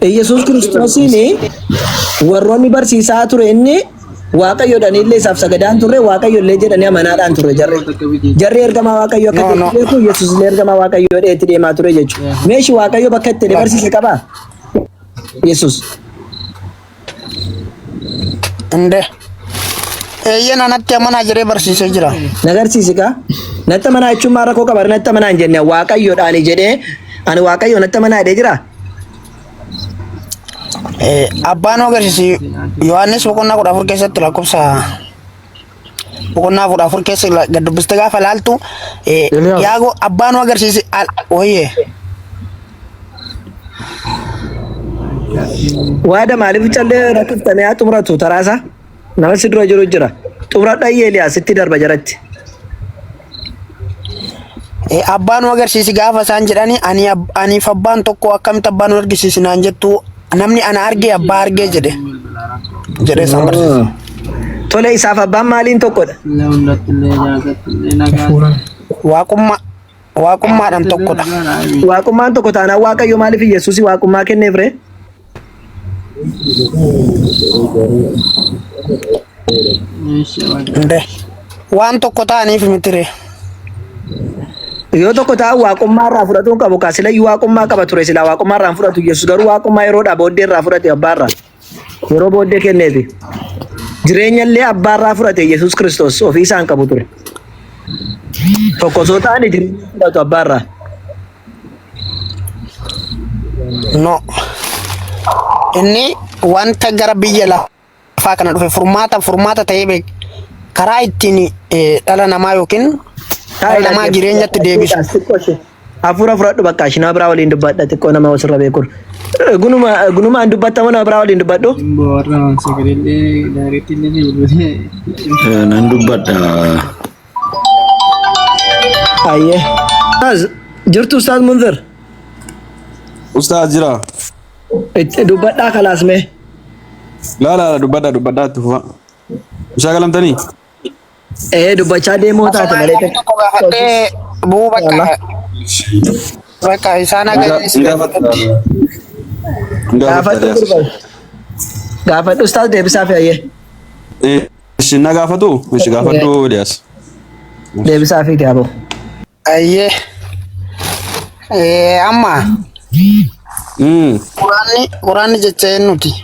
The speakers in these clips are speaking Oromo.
Yesus Kiristoosiin warroonni barsiisaa ture inni Waaqayyoodhaan illee isaaf sagadaan turre Waaqayyo illee jedhanii amanaadhaan turre jarri. Jarri ergamaa Waaqayyo akka beeku Yesus illee ergamaa Waaqayyo dheetti deemaa ture jechuudha. Meeshi Waaqayyo bakka itti barsiise qabaa? Yesus. Inde. Eeyyan anatti amanaa jiree barsiisee jira. Nagarsiisi kaa? Natti amanaa jechuun maal rakkoo qaba? Natti amanaa hin jenne Waaqayyoodhaan jedhee ani Waaqayyo natti amanaa jedhee jira. Abbaan agarsiisi Yohaannis boqonnaa 14 keessatti lakkoofsa boqonnaa 14 keessa gad dubbiste gaafa laaltu yaago abbaan agarsiisi wayye waada maaliif callee rakkiftanii haa xumuratu taraasa nama si dura jiru jira xumuradha Eeliyaas itti darba jaratti. Abbaan agarsiisi gaafa isaan jedhani ani abbaan tokko akkamitti abbaan agarsiisi naan jettu namni ana argee abbaa argee jedhe sambarsiisa. Tole isaaf abbaan maaliin tokkodha? Waaqummaadhaan tokkodha. Waaqummaan tokko taanaan Waaqayyo maaliif Yesuus waaqummaa kenneef ree? Waan tokko ta'aniif miti ree. Yoo tokko ta'a waaqummaa irraa fudhatuun qabu kaasila waaqummaa qaba ture sila waaqummaa irraa fudhatu Yesuus garuu waaqummaa yeroodhaa booddee irraa fudhate abbaa irraa yeroo booddee kenneefi jireenya illee abbaa irraa fudhate Yesuus Kiristoos ofii isaan qabu ture tokko soo ta'anii jireenya fudhatu abbaa irraa. No inni wanta gara biyya lafaa kana dhufe furmaata ta'ee karaa ittiin dhala namaa yookiin nama jireenyatti deebisu. Hafuura fudhadhu bakka shinaa biraa waliin dubbadha xiqqoo nama osirra beekur. Gunuma an dubbattamu nama biraa waliin dubbadhu. Nan dubbadha. Ayyee. Jirtu Ustaaz Munzir. Ustaaz jira. Itti dubbadhaa kalaasmee. La dubbadhaa itti fufa. Bishaa galamtanii? Dubbachaa deemoo taate malee. Buu bakka isaan agarsiisi gaafadhu Ustaaz deebisaaf ayyee. Isin na gaafatu? Isin gaafadhu Eliyaas. Deebisaaf yaaboo. Ayyee. Amma. Quraanni jecha eenyuti?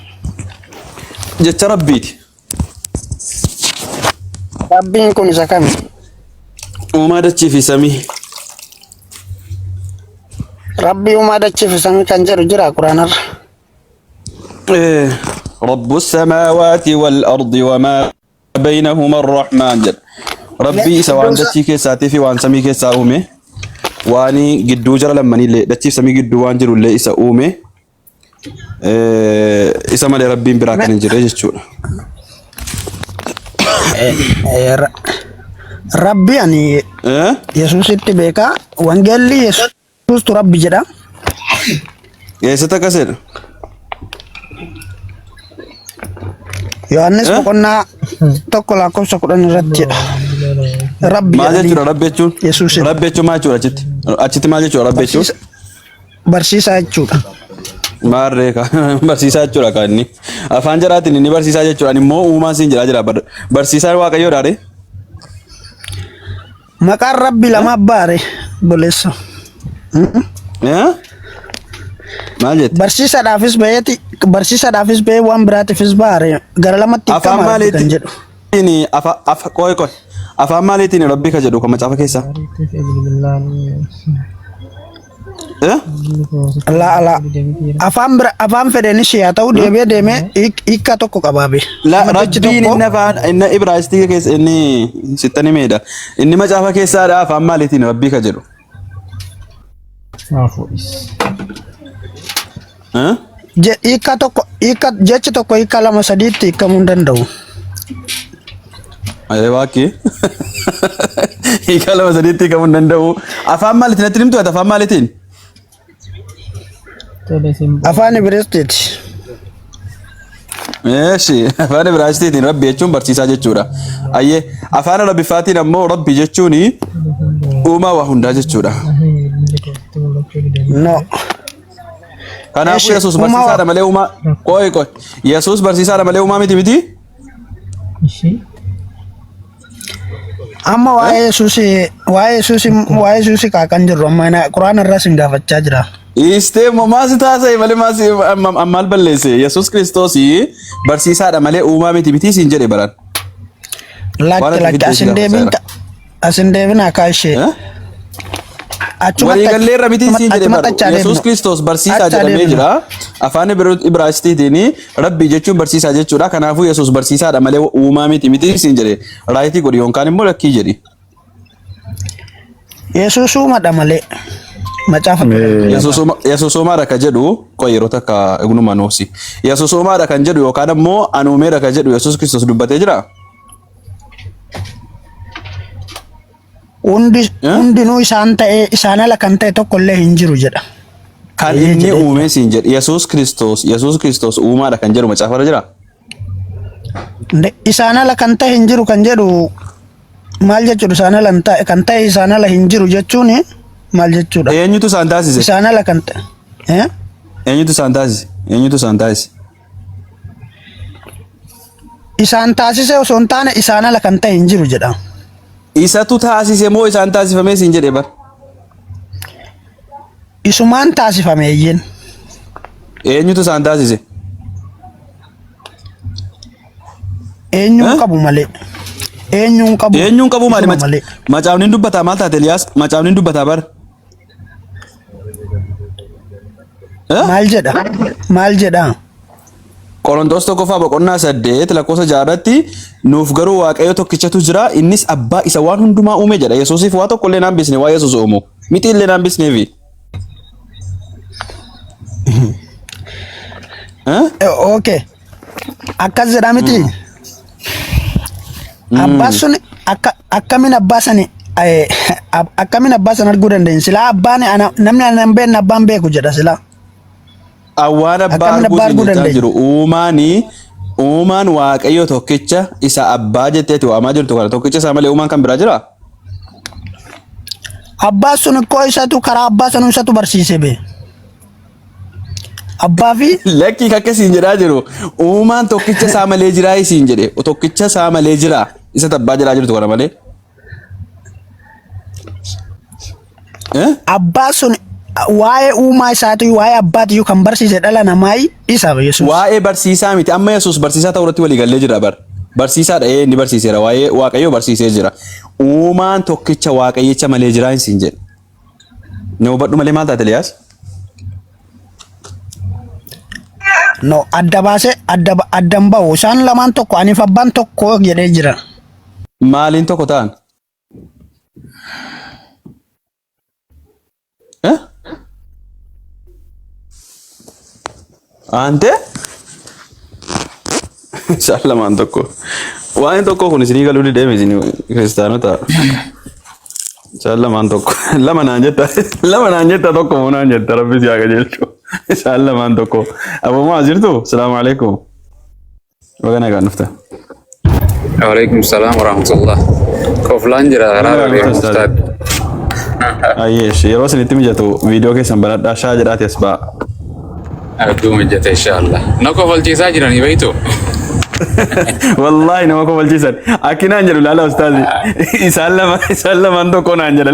Jecha Rabbiiti. Rabbiin kun isa kami? Uumaa dachii fi samii. Rabbii uumaa dachii fi samii kan jedhu jira quraanarra. رب السماوات والأرض وما بينهما الرحمن جد ربي سوان دتي كيساتي في وان سمي كيسا أومي واني جدو جرى لما نيل دتي سمي جدو وان جرو اللي إسا أومي إسا مالي ربي براكن جرى جتشون Rabbi ani Yesuus itti beeka wangeelli Yesuus tu Rabbi jedha. Eessatti akkasidha? Yohaannis boqonnaa tokko lakkoofsa 10 irratti jedha. Rabbi maal jechuudha Rabbi jechuun? Yesuus Rabbi jechuun maal jechuudha achitti? Achitti maal jechuudha Rabbi jechuun? Barsiisaa jechuudha. Maarree barsiisaa jechuudha kan inni. Afaan jaraatiin inni barsiisaa jechuudha. Ani immoo uumaan siin jira. Barsiisaan Waaqayyoodhaa ree? Maqaan Rabbi lama abbaare boleessa. Maal jetti? Barsiisaadhaafis bahee waan biraatiifis baare gara lamatti afaan maaliitiin jedhu. Afaan maaliitiin Rabbi ka jedhu kan macaafa keessaa? Afaan fedhenis yaa ta'u deemee hiika tokko qabaabe. Rabbiin inni afaan Ibraayistii keessa inni sittani meedha. Inni macaafa keessaadha afaan maaliitiin Rabbi ka jedhu? Hiika tokko jechi tokko hiika lama sadiitti hiikamuu hin danda'u. Waakii hiika lama sadiitti hiikamuu hin danda'u. Afaan maaliitiin natti himtu afaan maaliitiin? Afaan Ibraayistii. Afaan Ibraayistiin Rabbi jechuun barsiisaa jechuudha. Ayyee afaan Arabiffaatiin ammoo Rabbi jechuun uumaa waa hundaa jechuudha. No. Kanaafuu Eeshi, Yesuus uumaa barsiisaadha malee uumaa. Qoy. Yesuus barsiisaadha malee uumaa miti. amma waa'ee Yesuus kaakan jirru amma Quraana irraa sin gaafachaa jira. Istee maasi taasise malee maasi maal balleesse Yesuus Kiristoos barsiisaadha malee uumaa miti siin jedhe baran. Lakki asin deebin akka ishee. Walii galleerra miti siin jedhe baran. Yesuus Kiristoos barsiisaa jedhamee jira. Afaan Ibraayisxiitiin Rabbi jechuun barsiisaa jechuudha. Kanaafuu Yesuus barsiisaadha malee uumaa miti siin jedhe. Raayitii godhi yookaan immoo lakkii jedhi. Yesuus uumaadha malee. Macaafa Yesuus uumaadha kan jedhu qoy yeroo takka eegummaa noosi. Yesuus uumaadha kan jedhu yookaan immoo anuumeedha kan jedhu Yesuus Kiristoos dubbatee jira. Hundinuu isaan ala kan ta'e tokko illee hin jiru jedha. Kan inni uume siin jedhe Yesuus Kiristoos uumaadha kan jedhu macaafarra jira. Isaan ala kan ta'e hin jiru kan jedhu maal jechuudha isaan ala kan ta'e isaan ala hin jiru jechuun maal jechuudha? Eenyutu isaan taasise? Isaan ala kan ta'e. Eenyutu isaan taasise? Isaan taasise osoo hin taane isaan ala kan ta'e hin jiru jedha. Isatu taasise moo isaan taasifamee siin jedhe bar? Isumaan taasifame eeyyen. Eenyutu isaan taasise? Eenyuun qabu malee. Eenyuun qabu malee. Macaafni dubbataa maal taate Eliyaas? Macaafni dubbataa bar? Maal jedha? Qorontos tokkoffaa boqonnaa 8 lakkoofsa 6 nuuf garuu Waaqayyo tokkichatu jira innis abbaa isa waan hundumaa uume jedha. Yesuusiif waa tokko illee naan bisne waa Yesuus uumu. Miti illee naan bisneefi. Okay. Akkas jedha miti. Abbaan sun akkamiin abbaa sani arguu dandeenya? Silaa abbaan namni anan beekne abbaan beeku jedha silaa. Awwaan abbaa arguu jiru uumaan Waaqayyo tokkicha isa abbaa jetteeti waamaa jirtu kana tokkicha isaa malee uumaan kan biraa jira? Abbaan sun koo isatu karaa abbaa sanuu isatu barsiise bee. Abbaa fi lakkii akkasiin jedhaa jiru uumaan tokkicha isaa malee jiraa isiin jedhe tokkicha isaa malee jira isa abbaa jedhaa jirtu kana malee. Abbaa sun waa'ee uumaa isaatu waa'ee abbaatiyyuu kan barsiise dhala namaa isa Yesuus. Waa'ee barsiisaa miti amma Yesuus barsiisaa ta'uu irratti walii gallee jira bar. Barsiisaadha inni barsiiseera waa'ee Waaqayyo barsiisee jira. Uumaan tokkicha Waaqayyicha malee jiraa isiin jedhe. Ne hubadhu malee maal taate Eliyaas? No adda baasee addan bahu isaan lamaan tokko aniif abbaan tokko jedhee jira. Maaliin tokko ta'an? Ante? Isaan lamaan tokko. Waan tokko kun isinii galuu diddeeme isin kiristaanota. Isaan lamaan tokko. Lama naan jetta tokko moo naan jetta rabbi si haa qajeelchu. Isaan lamaan tokko. Abboomaa as jirtu? Salaamu alaikum. Bagana eegaan dhufte. Waalaikum salaam warahmatullah. Koflaan jira haraara deemu ustaad. Ayyeesh yeroo isinitti mijatu viidiyoo keessan banadhaa shaa jedhaati as ba'a. Adduu mijjate inshallah. Na kofalchiisaa jiranii beektu? Wallahi nama kofalchiisan. Akkinaan jedhu laala ustaazi. Isaan lamaan tokko naan jedha.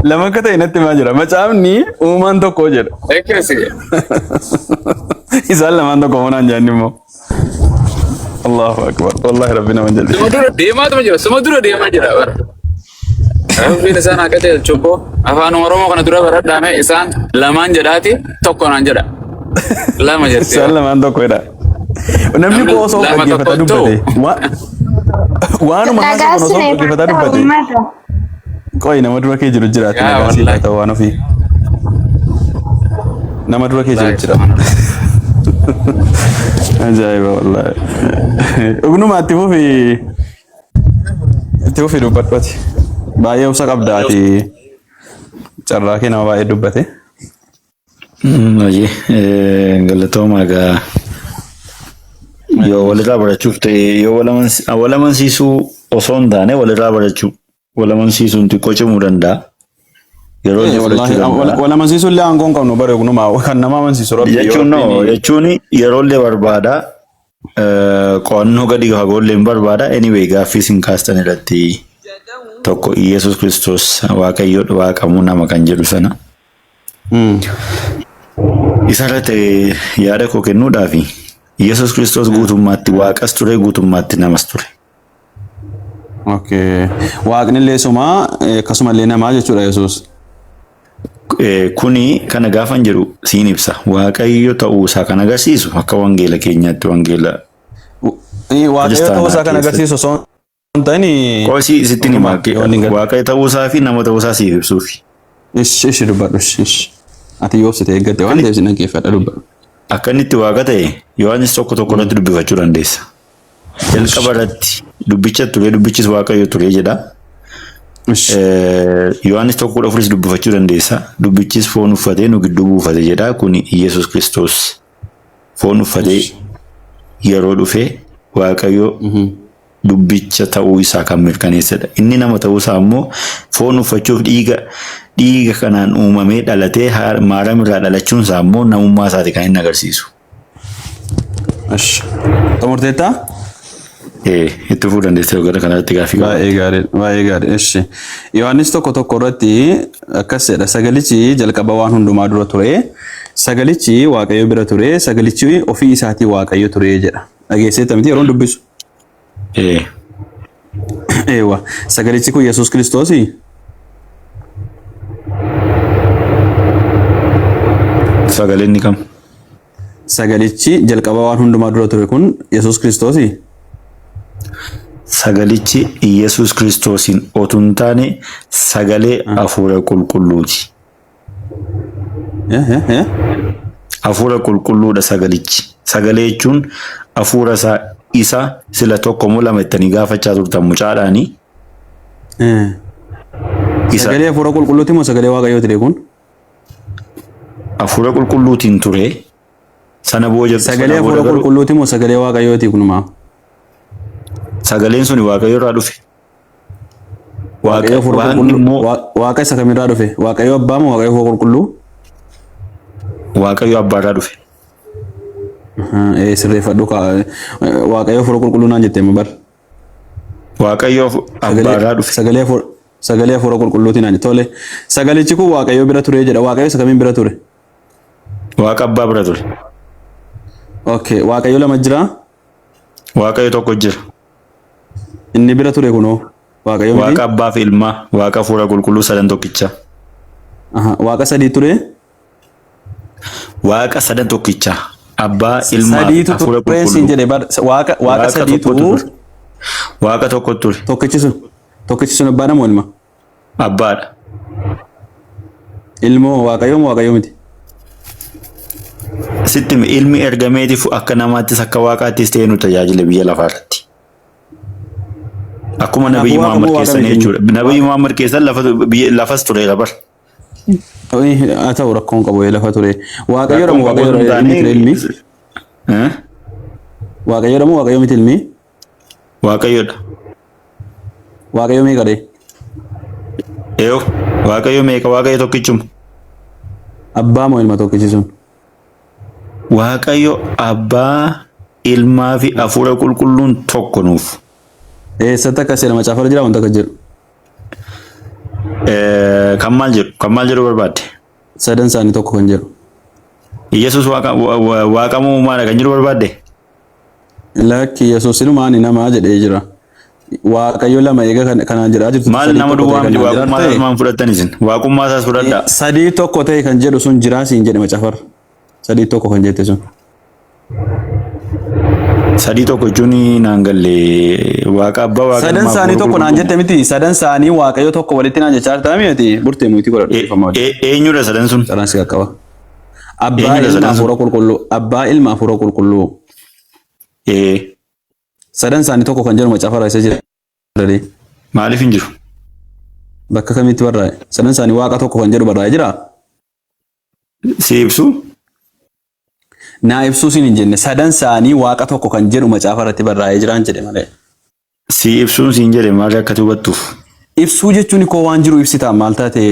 Lama akka ta'e natti maa jira. Macaafni uumaan tokko jedha. Eekkasi. Isaan lamaan tokko moo naan jedhan immoo. Allahu akbar. Wallahi rabbi nama jalli. Suma dura deemaa jira bara. Rabbiin isaan akka ta'e cubboo afaan Oromoo kana dura baradhaame isaan lamaan jedhaati tokko naan jedha. Lama jettee. Isaan lamaan tokko jedha. Namni koo osoo dhaggeeffata dubbate. Waanuma haasa kun osoo dhaggeeffata dubbate. Qoy nama dura kee jiru jiraati nagaasii haa ta'u waan ofii. Nama dura kee jiru jira. Ajaa'iba wallahi. Dhugnuma itti fufi dubbadhuati. Baay'ee obsa qabda ati carraa kee nama baay'ee dubbate. Galatooma egaa yoo walirraa barachuuf ta'e yoo wal amansiisuu osoo hin taane walirraa barachuu wal amansiisuun xiqqoo cimuu danda'a. Yeroollee fudhachuu danda'a. Wal amansiisuu illee aangoo hin qabnu bare kunuma kan nama amansiisu rabbi. Jechuun yeroollee barbaada. Qo'annoo gadi fagoollee hin barbaada. Anyway gaaffii isin kaastan irratti tokko Iyesuus Kiristoos Waaqayyoodha waaqamuu nama kan jedhu sana. Isarratti yaada koo kennuudhaafi Iyesuus Kiristoos guutummaatti waaqas ture guutummaatti namas ture. Okay. Waaqni illee suma akkasumallee namaa jechuudha Yesuus. Kuni kana gaafan jedhu siin ibsa. Waaqayyo ta'uu isaa kan agarsiisu akka wangeela keenyaatti wangeela. Waaqayyo ta'uu isaa kan agarsiisu osoo hin ta'in. Qoosii sitti ni maakke. Waaqayyo ta'uu isaa fi nama ta'uu isaa siif ibsuufi. Ishi dubbadhu ishi. Ati yoo obsite eeggate waan ta'eef sin dhaggeeffadha dubbadhu. Akka inni itti waaqa ta'e Yohaanis tokko irratti dubbifachuu dandeessa. Jalqaba irratti dubbicha ture dubbichis Waaqayyo ture jedha. Yohaanis tokko dubbifachuu dandeessa. Dubbichis foon uffatee nu gidduu buufate jedha. Kun Iyesuus Kiristoos foon uffatee yeroo dhufe Waaqayyo dubbicha ta'uu isaa kan mirkaneessedha. Inni nama ta'uu isaa immoo foon uffachuuf dhiiga kanaan uumamee dhalatee maaram irraa dhalachuun isaa immoo namummaa isaati kan inni agarsiisu. Xumurteettaa? Itti fufuu dandeessee gara kanatti gaaffii qaba. Baay'ee gaarii. Yohaannis tokko irratti akkas jedha. Sagalichi jalqaba waan hundumaa dura ture. Sagalichi Waaqayyo bira ture. Sagalichi ofii isaatii Waaqayyo ture jedha. Dhageesseetta miti yeroon dubbisu. Eewa. Sagalichi kun Yesuus Kiristoosii? Sagaleen kam? Sagalichi jalqaba waan hundumaa dura ture kun Yesuus Kiristoosii? Sagalichi Iyesuus Kiristoosiin otoo hin taane sagalee hafuura qulqulluuti. Hafuura qulqulluudha sagalichi. Sagalee jechuun hafuura isa sila tokko moo lama ittanii gaafachaa turtan mucaadhaani. Sagalee hafuura qulqulluuti moo sagalee Waaqayyooti kun? Hafuura qulqulluutiin ture. Sana booda sagalee hafuura qulqulluuti moo sagalee Waaqayyooti kunumaa? Sagaleen suni Waaqayyo irraa dhufe. Waaqa isa kamirraa dhufe? Waaqayyo abbaa moo Waaqayyo hafuura qulqulluu? Waaqayyo abbaa irraa dhufe. Sirreeffadhu Waaqayyo hafuura qulqulluu naan jettee bar. Waaqayyo abbaa irraa dhufe. Sagalee hafuura qulqulluuti naan tole. Sagalichi kun Waaqayyo bira ture jedha. Waaqayyo isa kamiin bira ture? Waaqa abbaa bira ture. Okay, Waaqayyo lama jira? Waaqayyo tokko jira. Inni bira ture kunoo Waaqayyo miti? Waaqa abbaa fi ilmaa, Waaqa hafuura qulqulluu sadan tokkicha. Waaqa sadii ture? Waaqa sadan tokkicha. Abbaa ilmaa hafuura qulqulluu. Waaqa sadiitu Waaqa tokko ture. Tokkichi sun abbaa namoo ilma? Abbaadha. Ilmoo Waaqayyo moo Waaqayyo miti? Sitti ilmi ergameetiif akka namaattis akka Waaqaattis ta'ee nu tajaajila biyya lafaarratti. Akkuma Nabii Muhammad keessan jechuudha. Nabii Muhammad keessan lafas ture labar. Haa ta'u rakkoon qabu lafa ture. Waaqayyo moo Waaqayyo miti ilmi? Waaqayyo moo Waaqayyo miti ilmi? Waaqayyoodha. Waaqayyo meeqa dha? Waaqayyo meeqa? Waaqayyo tokkichuma. Abbaa moo ilma tokkichi sun? Waaqayyo abbaa ilmaa fi hafuura qulqulluun tokko nuuf. Eessatti akkas jedhama caafara jira wanta akka jedhu? Kan maal jedhu barbaadde? Sadan isaanii tokko kan jedhu. Iyesuus waaqamuu maadha kan jedhu barbaadde? Lakki Yesuus inumaan namaa jedhee jira. Waaqayyo lama eega kanaan jedhaa jirtu. Maal nama duwwaa miti waaqummaa isaas maan fudhattan isin? Waaqummaa isaas fudhadhaa. Sadii tokko ta'e kan jedhu sun jiraa siin jedhama caafara. Sadii tokko kan jette sun. Sadii tokko jechuun naan galle waaqa abbaa waaqa sadan isaanii tokko naan jette miti. Sadan isaanii Waaqayyo tokko walitti naan jechaa jirta miti. Burtee muutii godhadhu. Eenyudha sadan sun? Saraan si qaqqaba. Abbaa ilma hafuura qulqulluu. Abbaa ilma hafuura qulqulluu. Sadan isaanii tokko kan jedhu macaafa isa jira. Maaliif hin jiru? Bakka kamitti barraa'e? Sadan isaanii waaqa tokko kan jedhu barraa'e jira? Si ibsu? Naa ibsuu siin hin jenne. Sadan isaanii waaqa tokko kan jedhu macaafa irratti barraa'ee jiraan jedhe malee. Si ibsuun siin jedhe maali akka hubattuuf? ibsuu jechuun koo waan jiru ibsita maal taate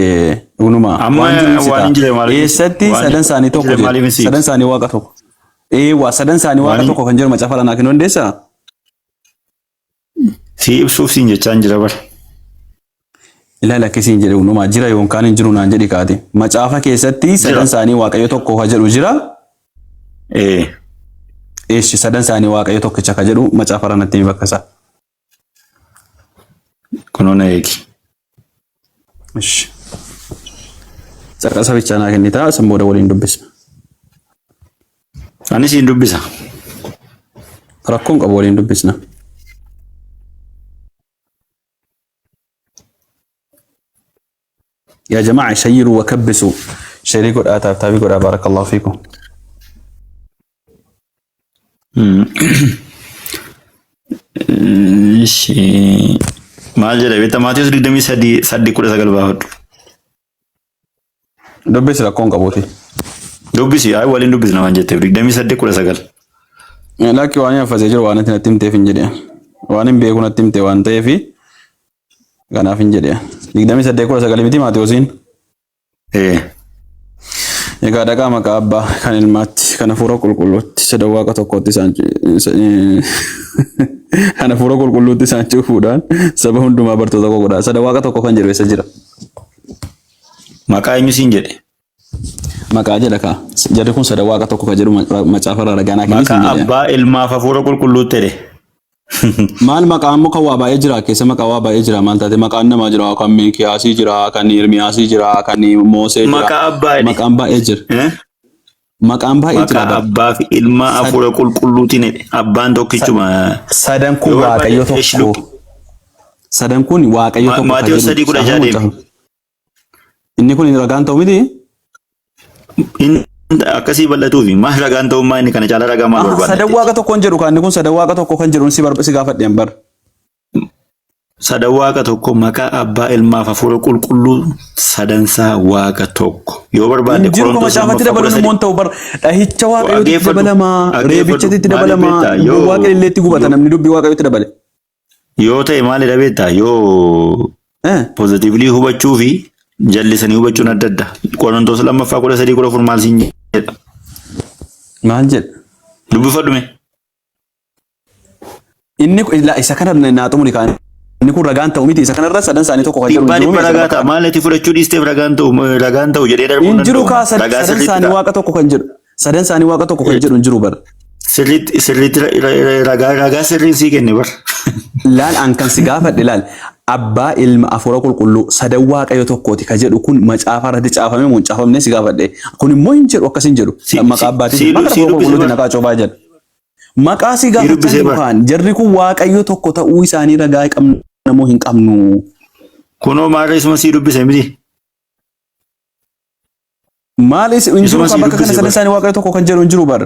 gunuma waan jiru ibsita eessatti sadan isaanii tokko sadan isaanii waaqa tokko waa sadan isaanii waaqa tokko kan jiru macaafa lanaa kennu dandeessaa si ibsuuf siin jechaan jira bara ilaala akkasiin jedhe gunuma jira yookaan hin jiru naan jedhi kaati macaafa keessatti sadan isaanii waaqayyo tokko ka jedhu jira eeshi sadan isaanii waaqayyo tokkicha ka jedhu macaafa lanatti bakka isaa kunoona eegi. Ishi. Caqasa bichaa naa kennita san booda waliin dubbisna. Ani siin dubbisa. Rakkoon qabu waliin dubbisna. يا جماعة شيروا وكبسوا شريكوا الآتاف تابيكوا بارك الله فيكم. maal jedha beektaa Maatiyus 23:9 baafadhu. Dubbisi rakkoon qabuuti. Dubbisi waliin dubbisna waan jetteef 23:9. Lakki waan hafasee jiru waan natti himteef hin jedhe. Waan hin beeku natti himte waan ta'eef kanaaf hin jedhe. 23:9 miti Maatiyusiin. Egaa dhaqaa maqaa abbaa kan ilmaatti kan hafuura qulqulluutti sadan waaqa tokkotti isaan kan hafuura qulqulluutti isaan cufuudhaan saba hundumaa bartoota godhaa sadan waaqa tokko kan jedhu eessa jira. Maqaa eenyu siin jedhe? Maqaa jedha kaa jarri kun sadan waaqa tokko kan jedhu macaafa irraa dhagaa naa kennis hin jedhe. Maqaa abbaa ilmaaf hafuura qulqulluutti jedhe. Maal maqaan muka waa baay'ee jira keessa maqaa waa baay'ee jira maal taate maqaan namaa jira kan Mikiyaasii jira kan Irmiyaasii jira kan Moosee jira maqaan baay'ee jira maqaan baay'ee jira maqaa abbaa fi ilma hafuura qulqulluutiin abbaan tokkichuma sadan kun waaqayyo tokko sadan kun waaqayyo tokko Maatiyus 3:6 inni kun ragaan ta'u miti akkasii bal'atuufi maal ragaan ta'ummaa inni kana caala ragaa maal barbaadate? Sadan waaqa tokko kan jedhu kan kun sadan waaqa tokko kan jedhu si gaafadheen bar. Sadan waaqa tokko maqaa abbaa ilmaaf hafuura qulqulluu sadansaa waaqa tokko yoo barbaade Qorontos macaafatti dabaluun immoo ta'u bar dhahicha waaqayyooti dabalamaa reebichatti dabalamaa waaqa illeetti gubata namni dubbii waaqayyooti dabale. Yoo ta'e maali dhabeetta yoo positively hubachuu fi jallisanii hubachuun adda adda. Qorontos 2:13 maal siin jedha? Maal jedha? Dubbifadhume. Inni isa kana naa xumuri kaan inni kun ragaan ta'u miti isa kanarra sadan isaanii tokko kan jiru. Dhibba ragaa ta'a maal itti fudhachuu dhiisteef ragaan ta'u jedhee darbuun danda'u. Injiru kaa sadan isaanii waaqa tokko kan jedhu sadan isaanii waaqa tokko kan jedhu injiru bara. Sirriitti ragaa sirriin sii kenne bara. Laal an kan si gaafadhe laal abbaa ilma hafuura qulqulluu sadan waaqayyo tokkooti ka jedhu kun macaafa irratti caafame mun caafamne si gaafadhe kun immoo hin jedhu akkas hin jedhu maqaa abbaatiin maqaa hafuura qulqulluutiin naqaa coobaa jedha maqaa si gaafachaa jiru jarri kun waaqayyo tokko ta'uu isaanii ragaa qabna moo hin qabnu kunoo maarra isuma sii dubbise miti maal injiru kan bakka kana sadan isaanii waaqayyo tokko kan jedhu injiru bar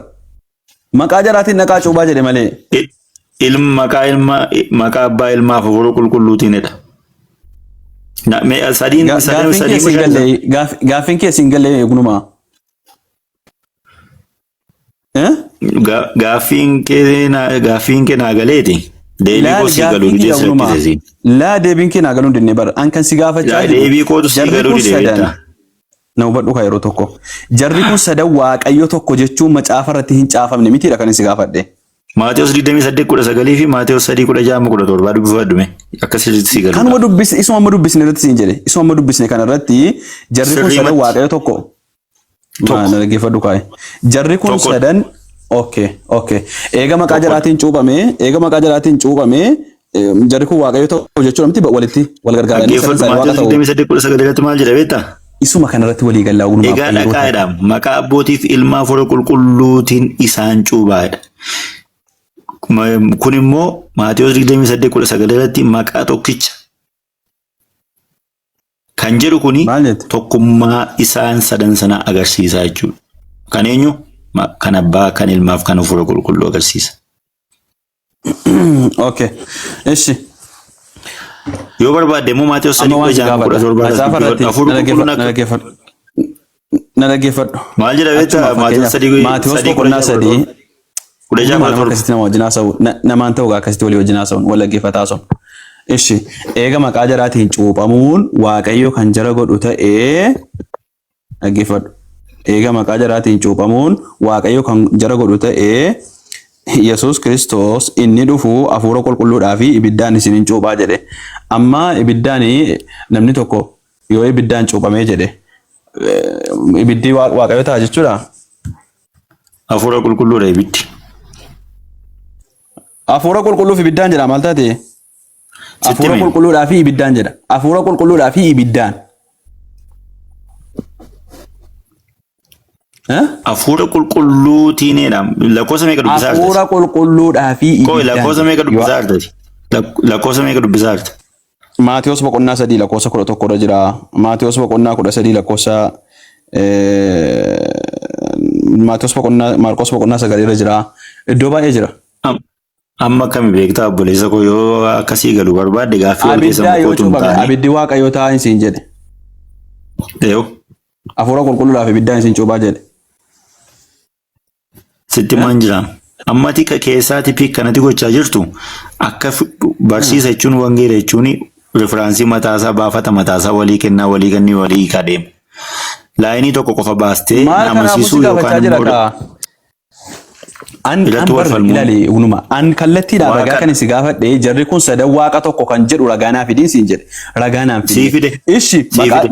maqaa jaraatiin naqaa coobaa jedhe malee maqaa abbaa ilmaaf hafuura qulqulluutiinidha. Gaafiin kee siin galee eegunumaa. Gaafiin kee naa galeeti. Deebii koo sii galuu didee sirkisesi. Laa deebiin kee naa galuu didee bara an kan si gaafachaa jiru. Deebii kootu sii galuu didee. Na hubadhu kaa yeroo tokko. Jarri kun sadan waaqayyo tokko jechuun macaafa irratti hin caafamne mitiidha kan si gaafadhe. Maatiyus 28:9 fi Maatiyus 3:6-17 dubbifadhume akkasitti sii galu. Kanuma dubbisne isuma dubbisne irratti siin jedhe isuma dubbisne kana irratti jarri kun sadan waaqayyo tokko. Na dhaggeeffadhu kaa'e. Jarri kun sadan okay. Eega maqaa jaraatiin cuuphame jarri kun waaqayyo tokko jechuudha miti walitti wal gargaaranii sadan waaqa ta'u. Maatiyus 28:9 maal jedha beektaa? Isuma kana irratti walii galaa ogumaa. Egaa dhaqaadha maqaa abbootiif ilmaa hafuura qulqulluutiin isaan cuuphaadha. Kun immoo Maatiyus 28:9 irratti maqaa tokkicha kan jedhu kuni tokkummaa isaan sadan sana agarsiisa jechuudha. Kan eenyu? Kan abbaa, kan ilmaaf, kan hafuura qulqulluu agarsiisa. Okay. Eshi. Yoo barbaadde immoo Maatiyus 3:17 hafuura qulqulluun akka na dhaggeeffadhu. Maal jedha beektaa Maatiyus 3:17 akkasitti nama wajjin haasa'u namaan ta'u akkasitti walii wajjin haasa'uun wal dhaggeeffataa sun Ishi eega maqaa jaraatiin cuuphamuun waaqayyo kan jara godhu ta'ee dhaggeeffadhu. Eega maqaa jaraatiin cuuphamuun waaqayyo kan jara godhu ta'ee Yesuus Kiristoos inni dhufu hafuura qulqulluudhaa fi ibiddaan isinin cuuphaa jedhe. Amma ibiddaan namni tokko yoo ibiddaan cuuphamee jedhe ibiddi waaqayyo ta'a jechuudha. Hafuura qulqulluudha ibiddi. Hafuura qulqulluuf ibiddaan jedha maal taate? Hafuura qulqulluudhaa fi ibiddaan jedha. Hafuura qulqulluudhaa fi ibiddaan. Hafuura qulqulluutiinidha. Lakkoofsa meeqa dubbisaa jirti? Hafuura qulqulluudhaa fi ibiddaan. Lakkoofsa meeqa dubbisaa jirti? Lakkoofsa meeqa dubbisaa jirti? Maatiyos boqonnaa 3 lakkoofsa 11 irra jira. Maatiyos boqonnaa 13 lakkoofsa Maatiyos boqonnaa Maarqos boqonnaa 9 irra jira. Iddoo baay'ee jira. Amma akkami beektaa obboleessa koo yoo akkasii galu barbaadde gaaffii wal keessa mukootuun taane. Abiddi waaqayyoo ta'a isin jedhe. Hafuura qulqulluudhaaf ibiddaan isin cuuphaa jedhe. Sitti maan jira. Amma tika keessaati fi kanatti gochaa jirtu akka barsiisa jechuun wangeela jechuun rifiraansii mataasaa baafata mataasaa walii kennaa walii kennii walii kadeema. Laayinii tokko qofa baastee namasisuu yookaan immoo an kallattiidhaan ragaa kan isin gaafadhe jarri kun sadan waaqa tokko kan jedhu ragaa naaf fidin siin jedhe ragaa naaf fide. Ishi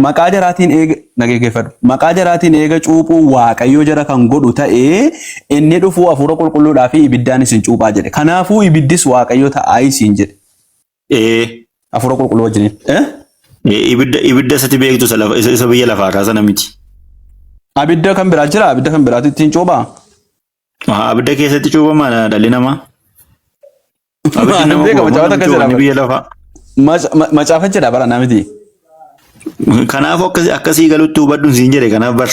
maqaa jaraatiin eega nageeffadhu. Maqaa jaraatiin eega cuuphuu waaqayyo jara kan godhu ta'ee inni dhufuu hafuura qulqulluudhaa fi ibiddaan isin cuuphaa jedhe. Kanaafuu ibiddis waaqayyo ta'aa isin jedhe. Hafuura qulqulluu wajjiniin. Ibidda isatti beektu isa biyya lafaa kaasana miti. Abidda kan biraa jira? Abidda kan biraatti ittiin cuuphaa? Abidda keessatti cuuphama dhalli namaa. Biyya lafaa. Macaafa jedha bara namiti. Kanaaf akkasii galutti hubadhuun siin jedhe kanaaf bar.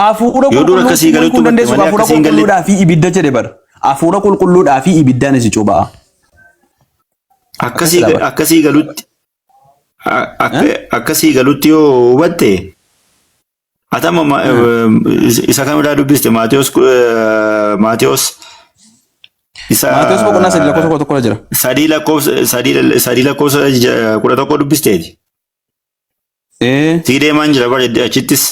Hafuura qulqulluu dandeessu hafuura qulqulluudhaa fi ibidda jedhe bar. Hafuura qulqulluudhaa fi ibiddaan isin cuuphaa. Akkasii galutti yoo hubatte atama isa kamirraa dubbiste Maatiyos boqonnaa 3 lakkoofsa 11 jira. 3 lakkoofsa 11 dubbisteeti. Sii deemaan jira bare achittis.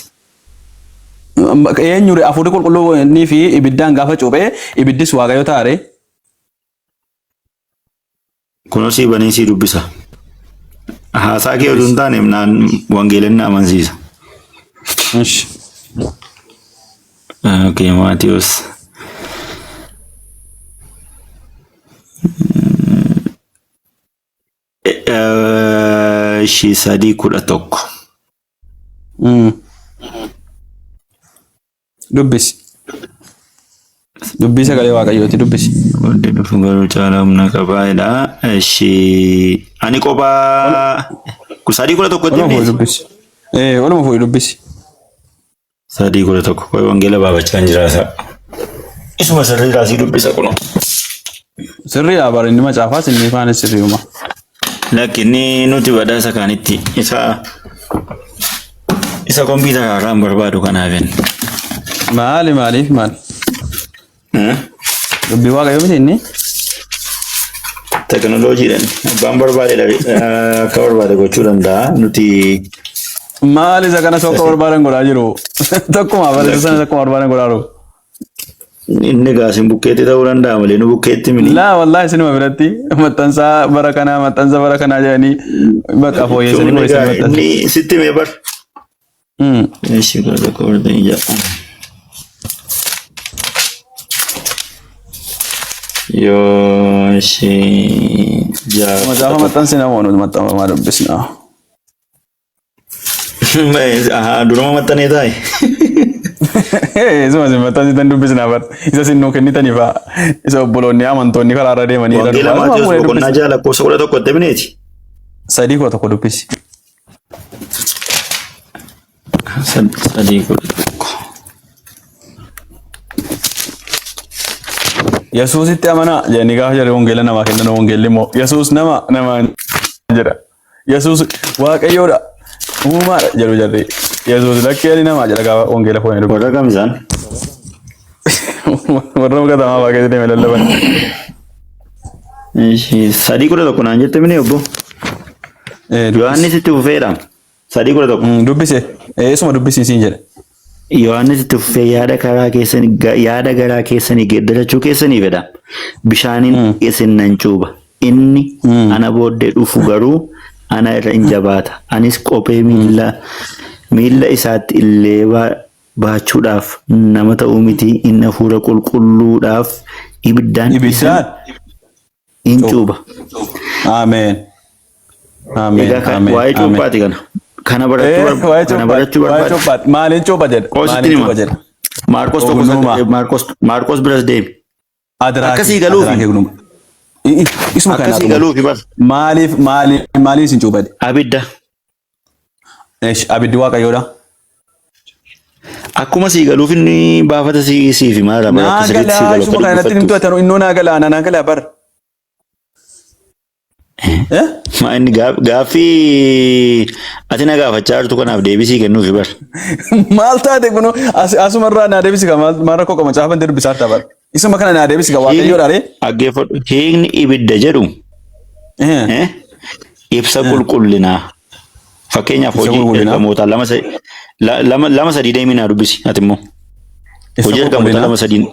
Eenyure hafuurri qulqulluu fi ibiddaan gaafa cuuphee ibiddis waaqayyo taare. Kunoo sii banii sii dubbisa. Haasaa kee osoo hin taane wangeelonni amansiisa. Okay, Maatiyos. Ishii 3:11. Dubbisi. Dubbii sagalee waaqayyooti dubbisi. Wanti dhufu garuu caalaa humna qabaadha. Ishii ani kophaa 3:11 dubbisi. Oluma fuudhi dubbisi. 3:11 koi wangeela baabachaa hin jiraata. Isuma sirriidhaa sii dubbisa kunoo. Sirriidhaa bara inni macaafaas inni faanis sirriidhuma. Lakkinni nuti badhaasa kaanitti isa kompiitara irraan barbaadu kanaafin. Maaliif maali? Dubbii waaqayyoo miti inni? Teknooloojiidhaan abbaan barbaade akka barbaade gochuu danda'a nuti. Maali isa kana tokko barbaadan godhaa jiru? Tokkuma barreessa sana tokkuma barbaadan godhaa jiru. Inni gaasin bukkeetti ta'uu danda'a malee nu bukkeetti miti. Laa wallaahi isinuma biratti maxxansa bara kanaa jedhanii bakka fooyyessanii maxxansa. Inni sitti mee bar. Eeshi gara tokko barbaadanii jaa. Yoo ishee jaa. Macaafa maxxansi namoonni maxxanfamaa dubbisna. Durama maxxanee taa'e. Isuma si maxxansitan dubbisna bar. Isa sinnuu kennitanii fa'a. Isa obboloonni amantoonni karaa irra deemanii. Wangeela Maatiyos boqonnaa 6 lakkoofsa 11 bineeti. 3:11 dubbisi. 3:11. Yesuusitti amanaa jedhanii gaafa jedhe wangeela namaa kennan wangeelli immoo Yesuus nama jedha. Yesuus waaqayyoodha. Uumaadha jedhu jarri. Yesuus lakkee namaa jedha gaafa wangeela foonee dubbii. Warra kam isaan? Warra mukatamaa baay'ee deemee lallaban. Sadii kudha tokko naan jette mini obbo. Yohaannis itti fufeedha. Sadii kudha tokko. Dubbise. Eessuma dubbisiisiin jedhe. Yohaannis itti fufee yaada garaa keessanii geeddarachuu keessanii fedha. Bishaaniin isin nan cuuba. Inni ana booddee dhufu garuu ana irra in jabaata. Anis qophee miilla isaatti illee baachuudhaaf nama ta'uu miti. Inni hafuura qulqulluudhaaf ibiddaan in cuuba. Ameen. Ameen. Egaa waa'ee cuuphaati kana. Kana barachuu barbaade. Maaliin cuupha jedhe? Maaliin cuupha jedhe? Maarqos biras deemi. Akkasii galuufi. Isuma kana Akkasii galuufi bar. Maaliin isin cuuphate? Abidda. Abiddi waaqayyoodha. Akkuma sii galuuf inni baafata siifi maal rabaa akka sirriitti sii galuuf. Isuma kana natti nimtu atanu innoo naa galaa bar. Ma inni gaaffii ati na gaafachaa jirtu kanaaf deebisii kennuufi bar. Maal taate kunu asumarraa naa deebisi ka maal rakkoo qaba caafan dubbisaa ta'a bar. Isuma kana naa deebisi ka waaqayyoodha ree. Dhaggeeffadhu. Hiikni ibidda jedhu ibsa qulqullinaa. Fakkeenyaaf hojii ergamoota lama sadii deeminaa dubbisi ati immoo. Hojii ergamoota lama sadii.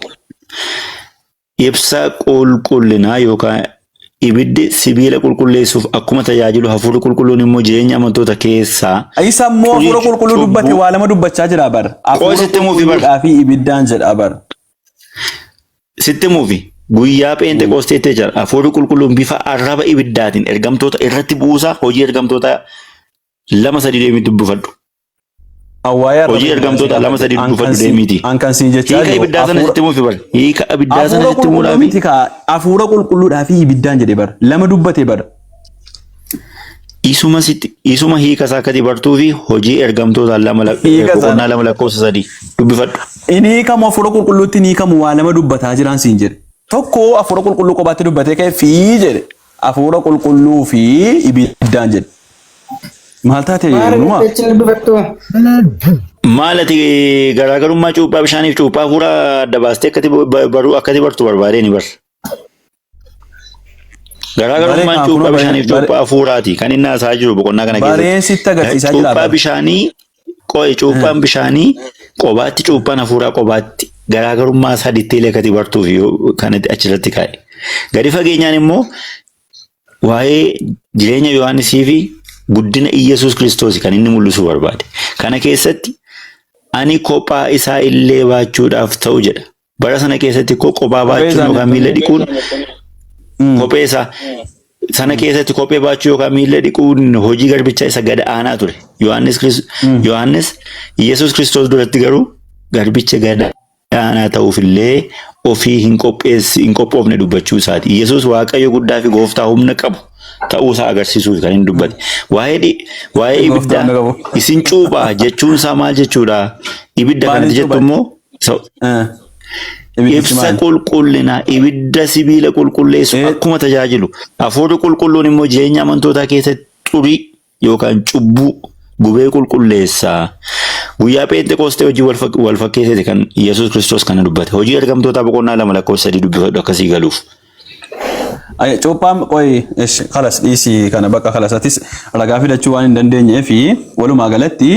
Ibsa qulqullinaa yookaan ibiddi sibiila qulqulleessuuf akkuma tajaajilu hafuurri qulqulluun immoo jireenya amantoota keessaa. Isa immoo hafuura qulqulluu dubbate waa lama dubbachaa jira bar. Hafuura qulqulluudhaa fi ibiddaan jedha bar. Sitti muufi guyyaa Pheenxeqoosteetti jira hafuurri qulqulluun bifa arraba ibiddaatiin ergamtoota irratti buusa hojii ergamtoota lama sadii deemii dubbifadhu. Hojii ergamtoota lama sadii dubbifadhu deemiiti. Ankan siin jechaa hiika ibiddaa sana sitti muufi bar. Hiika ibiddaa sana sitti muudhaafi. Hafuura qulqulluudhaa fi ibiddaan jedhe bar. Lama dubbate bar. Isuma hiika isaa akkati bartuu fi hojii ergamtoota boqonnaa lama lakkoofsa sadii dubbifadhu. Inni hiikamu hafuura qulqulluutti ni hiikamu waa lama dubbataa jiran siin jedhe. Tokko hafuura qulqulluu qobaatti dubbatee ka'e fi jedhe. Hafuura qulqulluu fi ibiddaan jedhe. Maal taate yeruma? Maal ati garaagarummaa cuuphaa bishaaniif cuuphaa hafuura adda baastee akkati bartu barbaadee ni bar. Garaagarummaan cuuphaa bishaaniif cuuphaa hafuuraati kan inni haasaa jiru boqonnaa kana keessatti. Bareessitti agarsiisaa jira. Cuuphaa bishaanii cuuphaan bishaanii qobaatti cuuphaan hafuuraa qobaatti garaagarummaa isaa ditteelee akkati bartuuf kan achirratti kaa'e. Gadi fageenyaan immoo waa'ee jireenya Yohaannisii fi guddina Iyyasuus Kiristoos kan inni mul'isuu barbaade. Kana keessatti ani kophaa isaa illee baachuudhaaf ta'u jedha. Bara sana keessatti kophaa baachuun yookaan miila dhiquun kophee isaa sana keessatti kophee baachuu yookaan miila dhiquun hojii garbichaa isa gad aanaa ture. Yohaannis Iyyasuus Kiristoos duratti garuu garbicha gad aanaa ta'uufillee ofii hin qophoofne dubbachuu isaati. Iyyasuus Waaqayyo guddaa fi gooftaa humna qabu ta'uusaa agarsiisuuf kan inni dubbate. Waa'ee ibiddaa isin cuuphaa jechuun isaa maal jechuudha? Ibidda kanatti jettu immoo ibsa qulqullinaa ibidda sibiila qulqulleessu akkuma tajaajilu hafuurri qulqulluun immoo jireenya amantootaa keessatti xurii yookaan cubbuu gubee qulqulleessaa. Guyyaa Pheenxeqoostee hojii wal fakkeessite kan Iyyasuus Kiristoos kana dubbate. Hojii ergamtootaa boqonnaa lama lakkoofsa sadii dubbifadhu akkasii galuuf. Cuuphaan kalas dhiisii kana bakka kalasatis ragaa fidachuu waan hin dandeenyee fi walumaa galatti